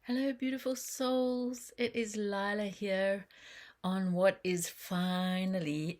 Hello, beautiful souls. It is Lilah here on what is finally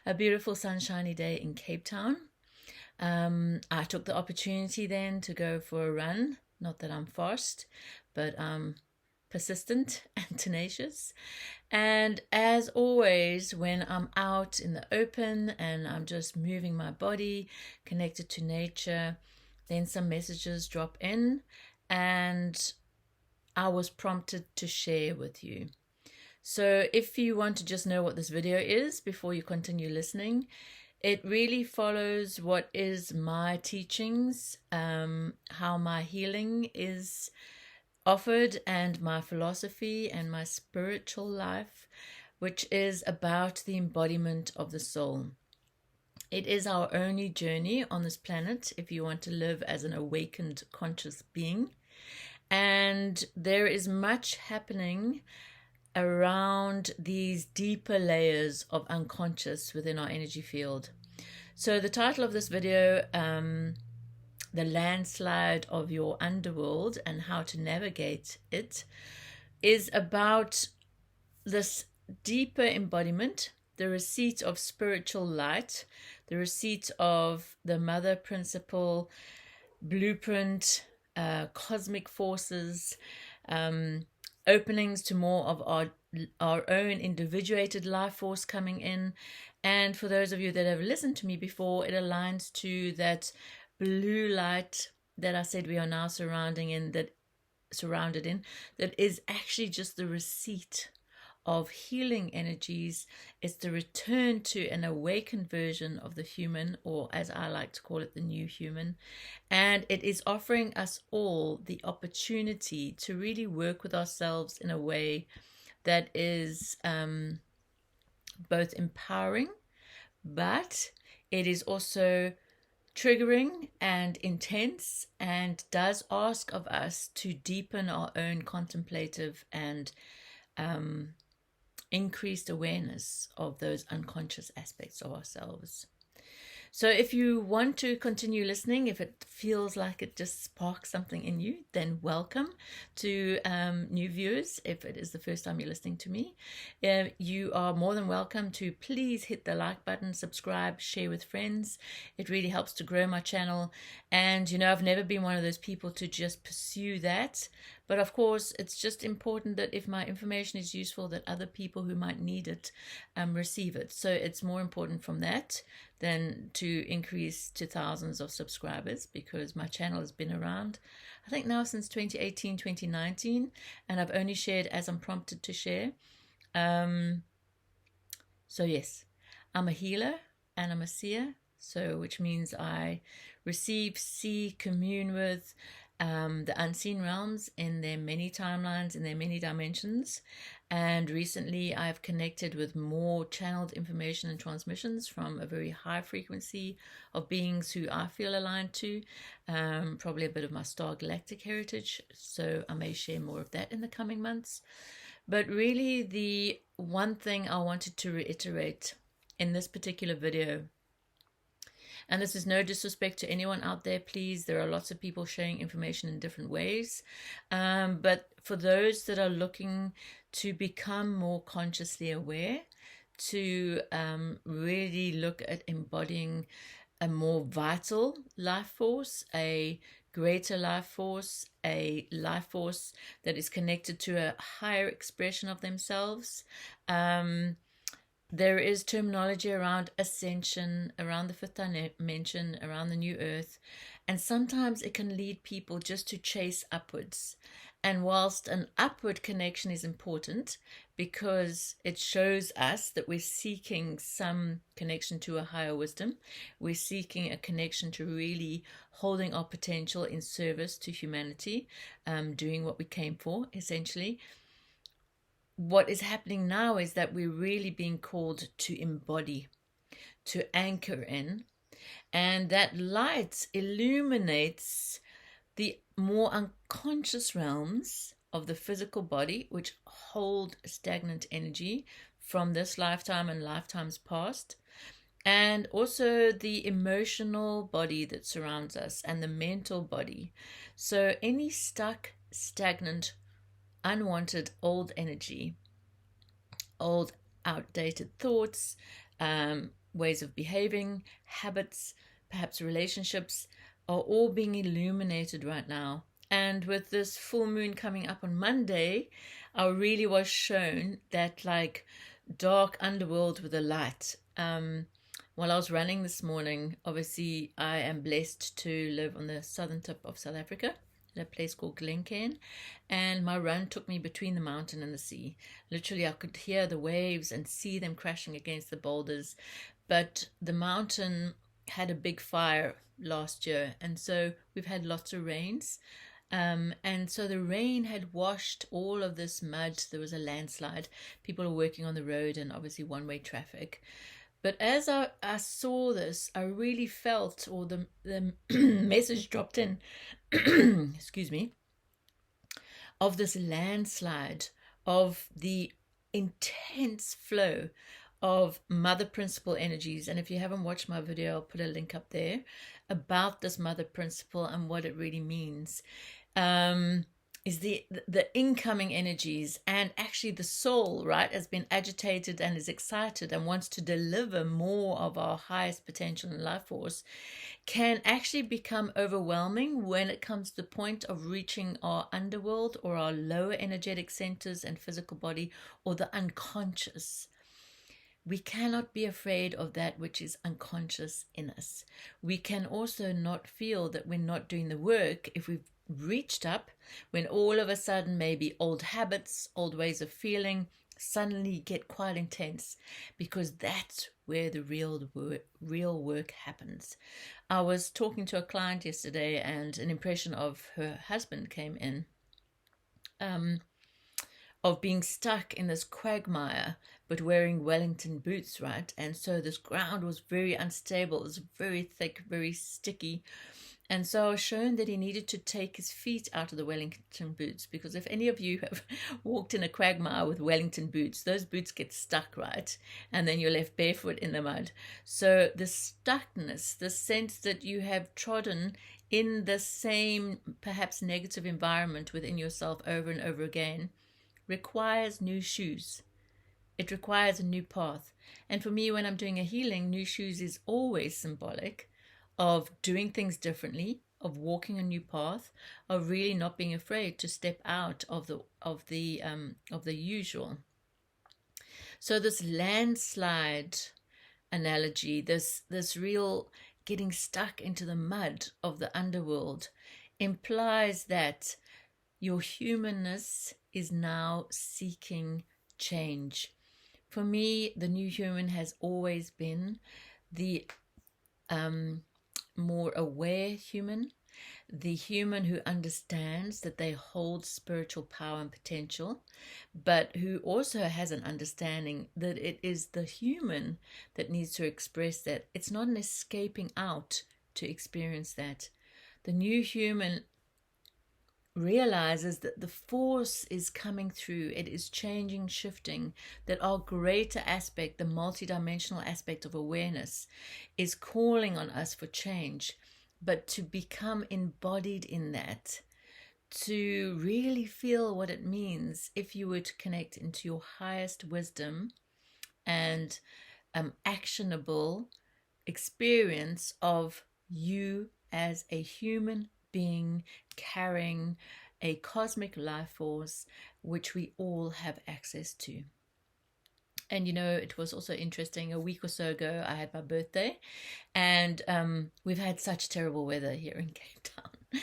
a beautiful sunshiny day in Cape Town. I took the opportunity then to go for a run. Not that I'm fast, but persistent and tenacious. And as always, when I'm out in the open and I'm just moving my body, connected to nature, then some messages drop in and I was prompted to share with you. So if you want to just know what this video is before you continue listening, it really follows what is my teachings, how my healing is offered, and my philosophy and my spiritual life, which is about the embodiment of the soul. It is our only journey on this planet if you want to live as an awakened conscious being. And there is much happening around these deeper layers of unconscious within our energy field. So the title of this video, The Landslide of Your Underworld and How to Navigate It, is about this deeper embodiment, the receipt of spiritual light, the receipt of the mother principle, blueprint, cosmic forces, openings to more of our own individuated life force coming in. And for those of you that have listened to me before, it aligns to that blue light that I said we are now surrounded in, that is actually just the receipt of healing energies. It's the return to an awakened version of the human, or as I like to call it, the new human. And it is offering us all the opportunity to really work with ourselves in a way that is both empowering, but it is also triggering and intense, and does ask of us to deepen our own contemplative and increased awareness of those unconscious aspects of ourselves. So if you want to continue listening, if it feels like it just sparks something in you, then welcome to new viewers. If it is the first time you're listening to me, you are more than welcome to please hit the like button, subscribe, share with friends. It really helps to grow my channel. And you know, I've never been one of those people to just pursue that. But of course, it's just important that if my information is useful, that other people who might need it receive it. So it's more important from that than to increase to thousands of subscribers, because my channel has been around, I think now since 2018, 2019, and I've only shared as I'm prompted to share. So yes, I'm a healer and I'm a seer, so which means I receive, see, commune with the unseen realms in their many timelines, in their many dimensions. And recently I've connected with more channeled information and transmissions from a very high frequency of beings who I feel aligned to, probably a bit of my star galactic heritage. So I may share more of that in the coming months. But really, the one thing I wanted to reiterate in this particular video, and this is no disrespect to anyone out there, please. There are lots of people sharing information in different ways. But for those that are looking to become more consciously aware, to really look at embodying a more vital life force, a greater life force, a life force that is connected to a higher expression of themselves, there is terminology around ascension, around the fifth dimension, around the new earth, and sometimes it can lead people just to chase upwards. And whilst an upward connection is important because it shows us that we're seeking some connection to a higher wisdom, we're seeking a connection to really holding our potential in service to humanity, doing what we came for, essentially. What is happening now is that we're really being called to embody, to anchor in, and that light illuminates the more unconscious realms of the physical body, which hold stagnant energy from this lifetime and lifetimes past, and also the emotional body that surrounds us and the mental body. So any stuck, stagnant, unwanted old energy, old outdated thoughts, ways of behaving, habits, perhaps relationships, are all being illuminated right now. And with this full moon coming up on Monday, I really was shown that like dark underworld with a light. While I was running this morning, obviously I am blessed to live on the southern tip of South Africa at a place called Glencairn, and my run took me between the mountain and the sea. Literally, I could hear the waves and see them crashing against the boulders, but the mountain had a big fire last year, and so we've had lots of rains. And so the rain had washed all of this mud. There was a landslide. People are working on the road and obviously one-way traffic. But as I saw this, I really felt, or the message dropped in, excuse me, of this landslide, of the intense flow of mother principle energies. And if you haven't watched my video, I'll put a link up there about this mother principle and what it really means. Is the incoming energies, and actually the soul, right, has been agitated and is excited and wants to deliver more of our highest potential in life force, can actually become overwhelming when it comes to the point of reaching our underworld or our lower energetic centers and physical body, or the unconscious. We cannot be afraid of that which is unconscious in us. We can also not feel that we're not doing the work if we've reached up, when all of a sudden maybe old habits, old ways of feeling suddenly get quite intense, because that's where the real work happens. I was talking to a client yesterday, and an impression of her husband came in, of being stuck in this quagmire but wearing Wellington boots, right? And so this ground was very unstable. It was very thick, very sticky. And so I was shown that he needed to take his feet out of the Wellington boots, because if any of you have walked in a quagmire with Wellington boots, those boots get stuck, right? And then you're left barefoot in the mud. So the stuckness, the sense that you have trodden in the same perhaps negative environment within yourself over and over again, requires new shoes. It requires a new path. And for me, when I'm doing a healing, new shoes is always symbolic of doing things differently, of walking a new path, of really not being afraid to step out of the usual. So this landslide analogy, this real getting stuck into the mud of the underworld, implies that your humanness is now seeking change. For me, the new human has always been the more aware human, the human who understands that they hold spiritual power and potential, but who also has an understanding that it is the human that needs to express that. It's not an escaping out to experience that. The new human realizes that the force is coming through, it is changing, shifting, that our greater aspect, the multidimensional aspect of awareness, is calling on us for change, but to become embodied in that, to really feel what it means if you were to connect into your highest wisdom and actionable experience of you as a human being carrying a cosmic life force which we all have access to. And you know, it was also interesting, a week or so ago I had my birthday, and we've had such terrible weather here in Cape Town.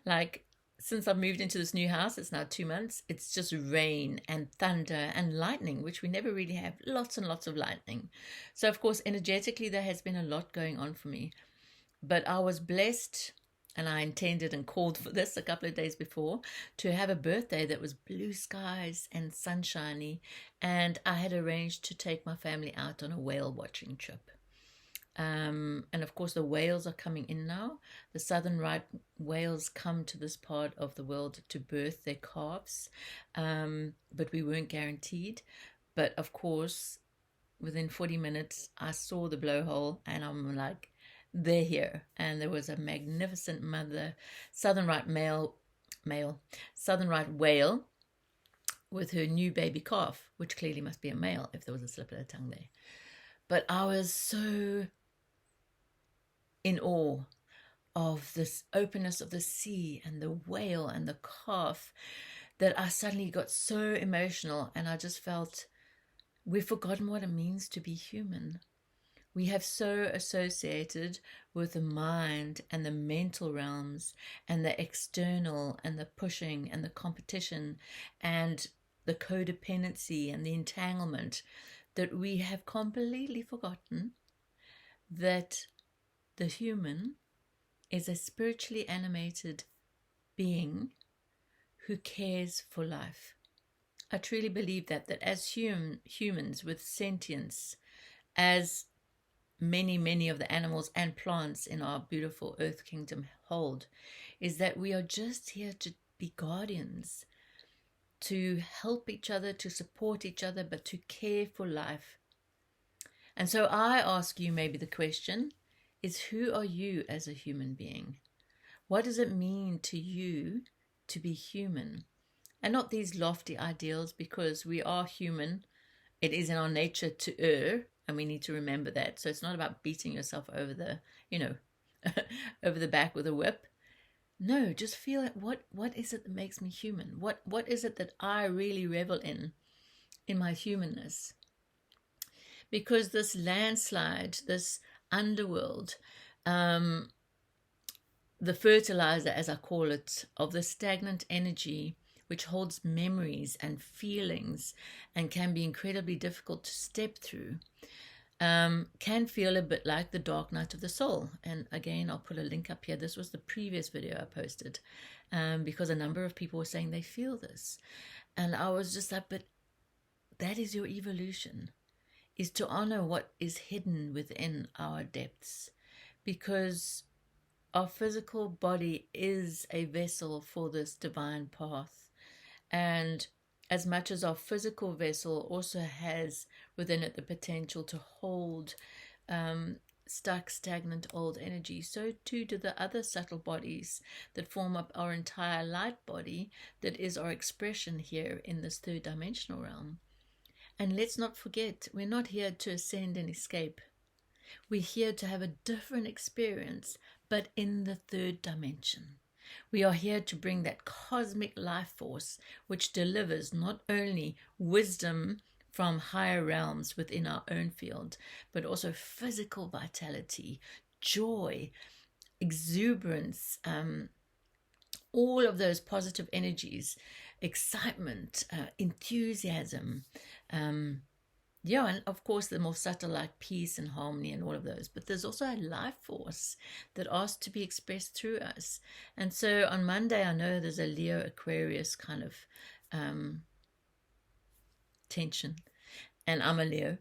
Like, since I've moved into this new house, it's now 2 months, it's just rain and thunder and lightning, which we never really have. Lots and lots of lightning. So of course energetically there has been a lot going on for me, but I was blessed, and I intended and called for this a couple of days before, to have a birthday that was blue skies and sunshiny, and I had arranged to take my family out on a whale watching trip. And of course the whales are coming in now. The southern right whales come to this part of the world to birth their calves, but we weren't guaranteed. But of course within 40 minutes I saw the blowhole, and I'm like, they're here. And there was a magnificent southern right whale with her new baby calf, which clearly must be a male if there was a slip of the tongue there. But I was so in awe of this openness of the sea and the whale and the calf that I suddenly got so emotional, and I just felt we've forgotten what it means to be human. We have so associated with the mind and the mental realms and the external and the pushing and the competition and the codependency and the entanglement that we have completely forgotten that the human is a spiritually animated being who cares for life. I truly believe that as humans with sentience, as many of the animals and plants in our beautiful earth kingdom hold, is that we are just here to be guardians, to help each other, to support each other, but to care for life. And so I ask you maybe the question is, who are you as a human being? What does it mean to you to be human? And not these lofty ideals, because we are human. It is in our nature to err, and we need to remember that. So it's not about beating yourself over the, over the back with a whip. No, just feel it. What is it that makes me human? What is it that I really revel in my humanness? Because this landslide, this underworld, the fertilizer, as I call it, of the stagnant energy, which holds memories and feelings and can be incredibly difficult to step through, can feel a bit like the dark night of the soul. And again, I'll put a link up here. This was the previous video I posted, because a number of people were saying they feel this. And I was just like, but that is your evolution, is to honor what is hidden within our depths, because our physical body is a vessel for this divine path. And as much as our physical vessel also has within it the potential to hold stuck, stagnant old energy, so too do the other subtle bodies that form up our entire light body that is our expression here in this third dimensional realm. And let's not forget, we're not here to ascend and escape. We're here to have a different experience, but in the third dimension. We are here to bring that cosmic life force which delivers not only wisdom from higher realms within our own field, but also physical vitality, joy, exuberance, all of those positive energies, excitement, enthusiasm, and of course the more subtle, like peace and harmony and all of those. But there's also a life force that asks to be expressed through us. And so on Monday, I know there's a Leo Aquarius kind of tension, and I'm a Leo,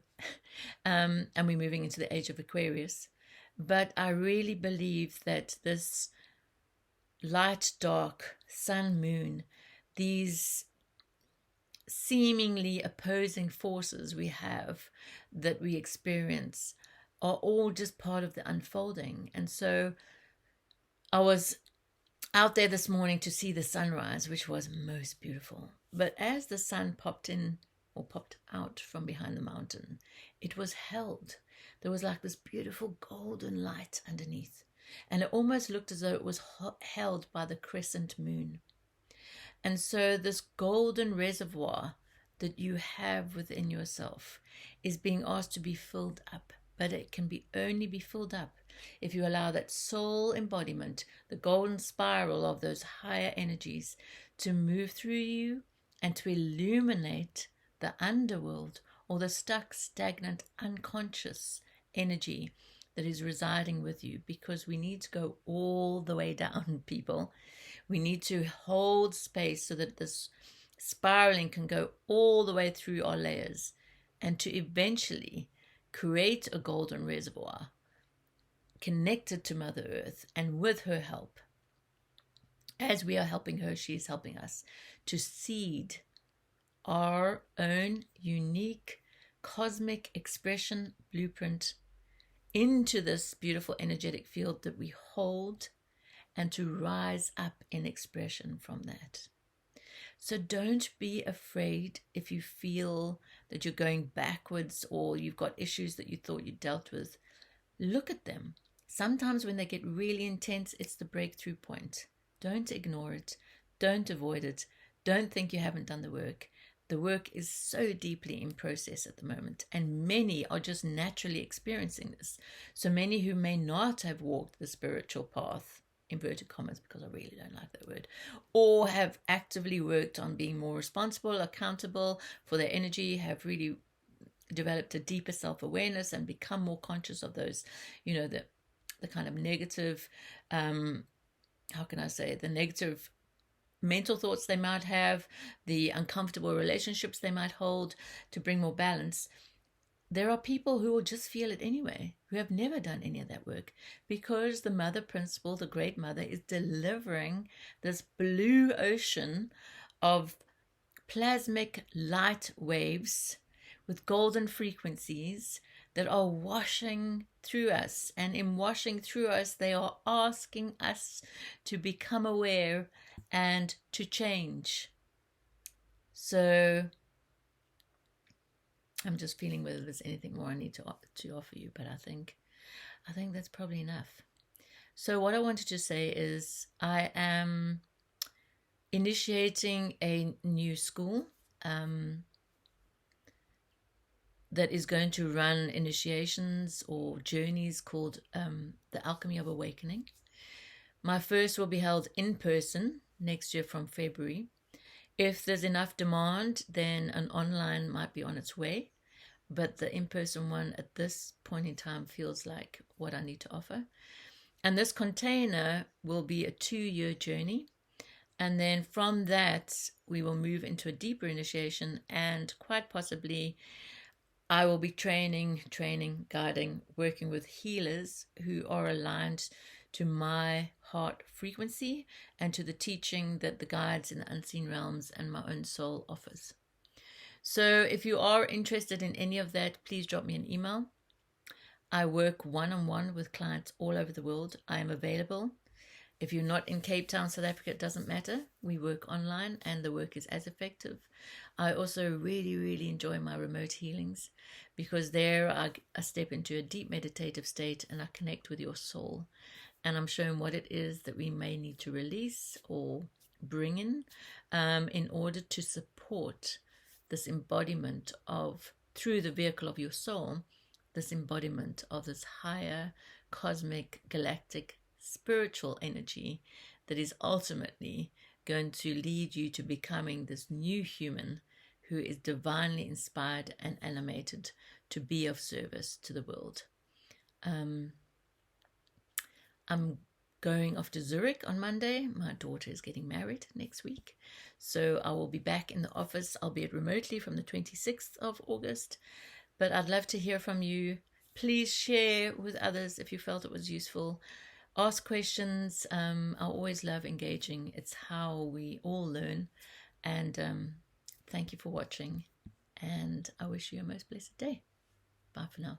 and we're moving into the age of Aquarius. But I really believe that this light, dark, sun, moon, these seemingly opposing forces we have that we experience are all just part of the unfolding. And so I was out there this morning to see the sunrise, which was most beautiful. But as the sun popped out from behind the mountain, it was held. There was like this beautiful golden light underneath. And it almost looked as though it was held by the crescent moon. And so this golden reservoir that you have within yourself is being asked to be filled up. But it can only be filled up if you allow that soul embodiment, the golden spiral of those higher energies, to move through you and to illuminate the underworld, or the stuck, stagnant, unconscious energy that is residing with you. Because we need to go all the way down, people. We need to hold space so that this spiraling can go all the way through our layers, and to eventually create a golden reservoir connected to Mother Earth, and with her help, as we are helping her, she is helping us to seed our own unique cosmic expression blueprint into this beautiful energetic field that we hold, and to rise up in expression from that. So don't be afraid if you feel that you're going backwards or you've got issues that you thought you dealt with. Look at them. Sometimes when they get really intense, it's the breakthrough point. Don't ignore it. Don't avoid it. Don't think you haven't done the work. The work is so deeply in process at the moment, and many are just naturally experiencing this. So many who may not have walked the spiritual path, inverted commas, because I really don't like that word, or have actively worked on being more responsible, accountable for their energy, have really developed a deeper self-awareness and become more conscious of those, the kind of negative, how can I say, the negative mental thoughts they might have, the uncomfortable relationships they might hold, to bring more balance. There are people who will just feel it anyway, who have never done any of that work, because the mother principle, the great mother, is delivering this blue ocean of plasmic light waves with golden frequencies that are washing through us. And in washing through us, they are asking us to become aware and to change. So I'm just feeling whether there's anything more I need to offer you, but I think that's probably enough. So what I wanted to say is I am initiating a new school that is going to run initiations or journeys called The Alchemy of Awakening. My first will be held in person next year from February. If there's enough demand, then an online might be on its way. But the in-person one at this point in time feels like what I need to offer. And this container will be a 2-year journey. And then from that, we will move into a deeper initiation, and quite possibly I will be training, guiding, working with healers who are aligned to my heart frequency and to the teaching that the guides in the unseen realms and my own soul offers. So if you are interested in any of that, please drop me an email. I work one-on-one with clients all over the world. I am available. If you're not in Cape Town, South Africa, it doesn't matter. We work online and the work is as effective. I also really, really enjoy my remote healings, because there I step into a deep meditative state and I connect with your soul. And I'm showing what it is that we may need to release or bring in order to support this embodiment of, through the vehicle of your soul, this embodiment of this higher cosmic galactic spiritual energy that is ultimately going to lead you to becoming this new human who is divinely inspired and animated to be of service to the world. I'm going off to Zurich on Monday. My daughter is getting married next week. So I will be back in the office, albeit remotely, from the 26th of August. But I'd love to hear from you. Please share with others if you felt it was useful. Ask questions. I always love engaging. It's how we all learn. And thank you for watching. And I wish you a most blessed day. Bye for now.